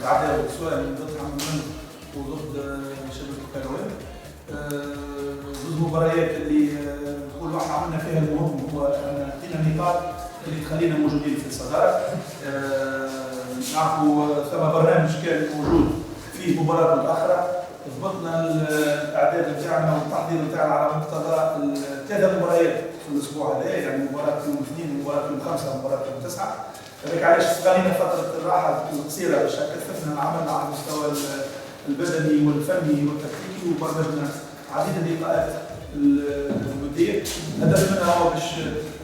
العداوه سواء ضد عمان وضد شبكه القروية. زوج مباريات اللي نقول احنا عملنا فيها المهم هو اعطينا النقاط اللي تخلينا موجودين في الصداره. نعرفوا ثم برنامج كان موجود فيه مباراه متاخره، ضبطنا الاعداد نتاعنا والتحضير نتاعنا على مقتضى ثلاث مباريات في الاسبوع هذا، يعني مباراه يوم الاثنين ومباراه يوم الخمسه ومباراه يوم التسعه. هذاك علاش استغلينا فتره الراحه القصيره باش كثفنا العمل على المستوى البدني والفني والتكتيكي، وبرمجنا عديد اللقاءات الوديه. الهدف منها هو باش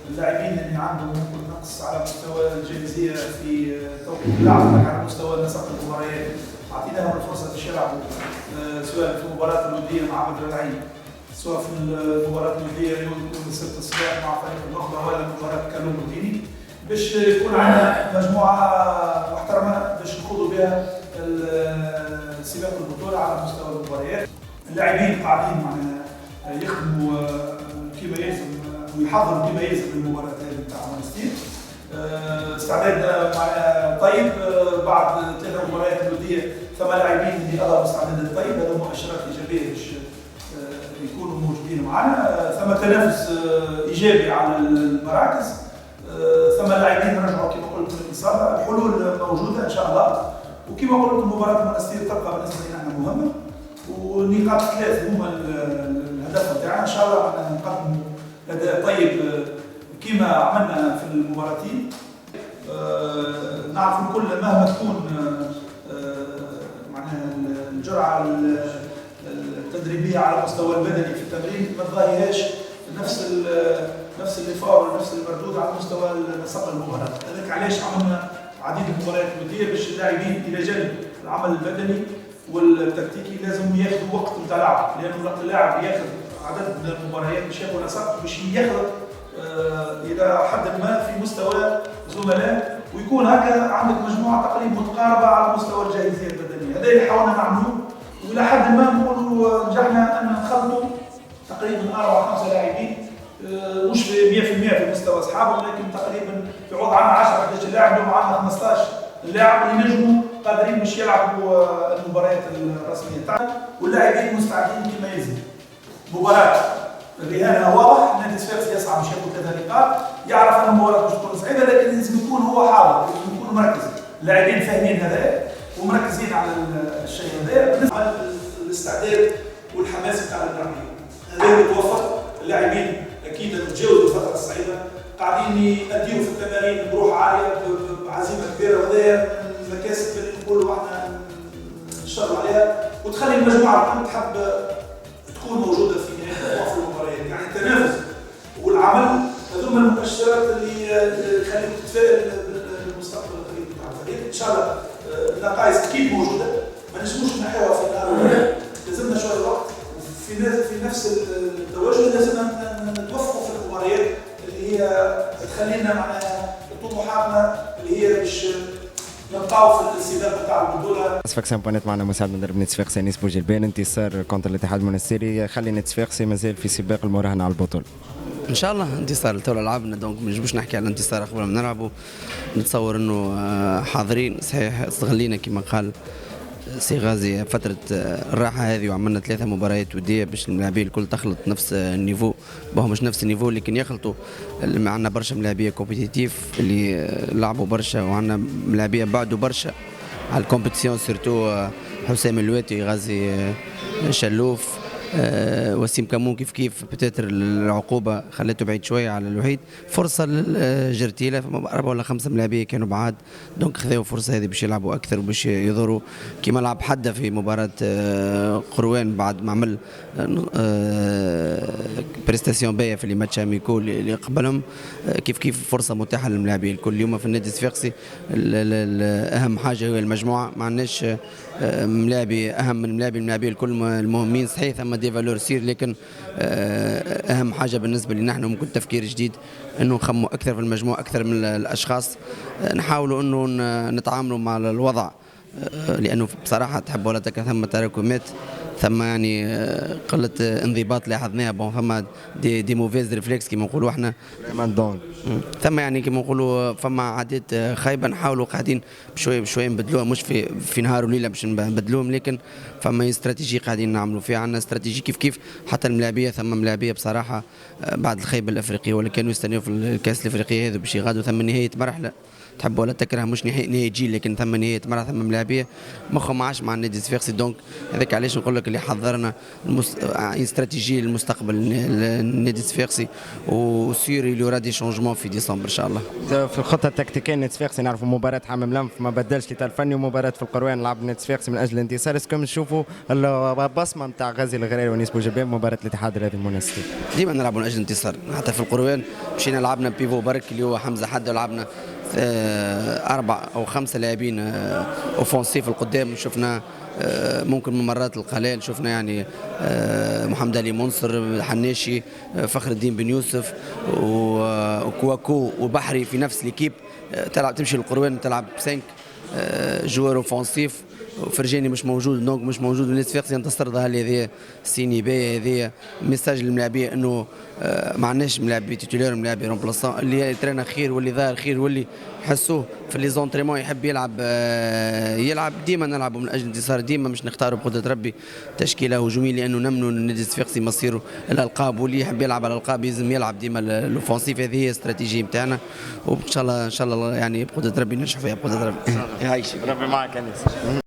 اللاعبين اللي عندهم نقص على مستوى الجاهزيه في توقيت اللعب على مستوى نسق المباريات، اعطيناهم الفرصه باش يلعبوا سواء في المباراه الوديه مع بدر العين، سواء في المباراه الوديه يوم السبت الصباح مع فريق النخبه، ولا مباراه كالوم الديني، باش يكون عندنا مجموعه محترمه باش نخوضوا بها سباق البطوله على مستوى المباريات. اللاعبين قاعدين معناها يخدموا كما يلزم ويحضروا كما يلزم للمباراه هذه نتاع مونستير. استعداد معناها طيب، بعد ثلاث مباريات الوديه ثم لاعبين اللي اظهروا استعداد طيب، هذا مؤشرات ايجابيه باش يكونوا موجودين معنا. ثم تنافس ايجابي على المراكز، ثم لاعبين رجعوا كما قلت من الاصابه، الحلول موجوده ان شاء الله. وكما قلت مباراه مونستير تبقى بالنسبه لنا مهمه، والنقاط ثلاث هما الهدف نتاعنا. ان شاء الله نقدموا اداء طيب كما عملنا في المباراتين. نعرف الكل مهما تكون معناها الجرعه التدريبيه على المستوى البدني في التمرين ما تضاهيهاش نفس الافاق ونفس المردود على مستوى نسق المباراه. هذاك علاش عملنا عديد المباريات الوديه باش اللاعبين الى جانب العمل البدني والتكتيكي لازم ياخذوا وقت نتاع لعب، لانه وقت اللاعب ياخذ عدد من المباريات باش ياخذ نسق باش يخلق الى حد ما في مستوى زملاء، ويكون هكا عندك مجموعه تقريبا متقاربه على مستوى الجاهزيه البدنيه. هذا اللي حاولنا نعملوه، والى حد ما نقولوا نجحنا ان نخلطوا تقريبا 4 5 لاعبين، مش 100% في مستوى اصحابهم، لكن تقريبا يعود عندنا 10 11 لاعب، اليوم عندنا 15 لاعب اللي نجموا قادرين باش يلعبوا المباريات الرسميه تاعنا، واللاعبين مستعدين كما يلزم. مباراه رهانها واضح، نادي صفاقس يسعى باش ياخذ 3 نقاط، يعرف ان المباراه مش تكون صعيبه، لكن لازم يكون هو حاضر، لازم يكون مركز. اللاعبين فاهمين هذا ومركزين على الشيء هذا. بالنسبه للاستعداد والحماس تاع اللاعبين هذا يتوفر. اللاعبين اكيد تجاوزوا الفتره الصعيبه، قاعدين يأديوا في التمارين بروح عاليه بعزيمه كبيره، وهذا من المكاسب اللي نقولوا احنا نشتغلوا عليها، وتخلي المجموعه الكل تحب تكون موجوده في نهايه المباريات. يعني التنافس والعمل هذوما المؤشرات اللي يخليك تتفائل بالمستقبل القريب بتاع الفريق. ان شاء الله النقائص اكيد موجوده، ما نجموش نحيوها في النهار الواحد، لازمنا شويه وقت في نفس التوجه، لازم نتوفقوا في المباريات اللي هي تخلينا معناها طموحاتنا اللي هي باش نبقاو في السباق بتاع البطوله. صفاقسي بونت معنا مساعد مدرب نادي صفاقسي انيس بوجلبان، انتصار كونتر الاتحاد المنستيري خلي نادي صفاقسي مازال في سباق المراهنه على البطوله. ان شاء الله انتصار. تو لعبنا دونك ما نجموش نحكي على انتصار قبل ما نلعبوا. نتصور انه حاضرين صحيح، استغلينا كما قال سي غازي فترة الراحة هذه، وعملنا 3 مباريات ودية باش اللاعبين الكل تخلط نفس النيفو، باهو مش نفس النيفو لكن يخلطوا. عندنا برشا ملاعبية كومبيتيتيف اللي لعبوا برشا، وعندنا ملاعبية بعدوا برشا على الكومبيتيسيون، سيرتو حسام الواتي، غازي شلوف، وسيم كمون كيف بتاتر العقوبه خلته بعيد شويه على الوحيد. فرصه للجرتيله 4 ولا 5 ملاعبيه كانوا بعاد، دونك خذوا الفرصه هذه باش يلعبوا اكثر وباش يظهروا كما لعب حدا في مباراه قروان بعد ما عمل بريستاسيون باهيه في الماتش اميكو اللي قبلهم. كيف فرصه متاحه للملاعبين الكل. اليوم في النادي الصفاقسي اهم حاجه هو المجموعه، ما عندناش ملاعبي اهم من الملاعبين الكل المهمين صحيح، ثم دي فالور سير، لكن اهم حاجه بالنسبه لنا نحن ممكن تفكير جديد انه نخموا اكثر في المجموعه، اكثر من الاشخاص، نحاولوا انه نتعاملوا مع الوضع لانه بصراحه تحب ولا تكره ثم تراكمات، ثم يعني قله انضباط لاحظناها. بون فما دي موفيز ريفلكس كيما نقولوا احنا، ثم يعني كيما نقولوا فما عادات خايبه نحاولوا قاعدين بشويه بشويه نبدلوها، مش في نهار وليله باش نبدلوهم، لكن فما استراتيجي قاعدين نعملوا فيها. عندنا استراتيجي كيف حتى الملاعبيه، ثم ملاعبيه بصراحه بعد الخيبه الافريقيه ولا كانوا يستناو في الكاس الافريقيه هذو باش يغادوا، ثم نهايه مرحله تحب ولا تكره، مش نهايه جيل لكن ثم نهايه مرحله، ثم ملاعبيه مخهم ما عادش مع النادي الصفاقسي. دونك هذاك علاش نقول لك اللي حضرنا استراتيجيه للمستقبل النادي الصفاقسي، وسير يورا دي شونجمون في ديسمبر ان شاء الله. في الخطه التكتيكيه النادي الصفاقسي نعرفوا مباراه حمام لنف ما بدلش الاطار الفني، ومباراه في القروان لعب النادي الصفاقسي من اجل الانتصار. اسكم نشوفوا البصمه نتاع غازي الغراري ونيس بوجبان مباراه الاتحاد الرياضي المنستير؟ ديما نلعبوا من اجل الانتصار، حتى في القروان مشينا لعبنا بيفو برك اللي هو حمزه حد، ولعبنا 4 أو 5 لاعبين اوفونسيف القدام. شفنا ممكن من مرات القليل شفنا يعني محمد علي منصر، حناشي، فخر الدين بن يوسف وكواكو وبحري في نفس ليكيب تلعب، تمشي للقروان تلعب 5 جوار اوفونسيف. فرجاني مش موجود، دونك مش موجود، والناس الصفاقسي ينتصر ظهر لي هذه سيني باهي، هذه ميساج للملاعبيه انه ما عندناش ملاعبي تيتولير، ملاعبي رومبلاسون، اللي يترينا خير واللي ظاهر خير واللي حسوه في لي زونتريمون يحب يلعب ديما نلعبوا من اجل الانتصار، ديما مش نختاروا بقدره ربي تشكيله هجوميه، لانه نمنوا النادي الصفاقسي مصيره الالقاب، واللي يحب يلعب على الالقاب لازم يلعب ديما الاوفونسيف. هذه هي الاستراتيجيه نتاعنا، وان شاء الله يعني بقدره ربي ننجحوا فيها بقدره ربي. يعيشك ربي معك انس.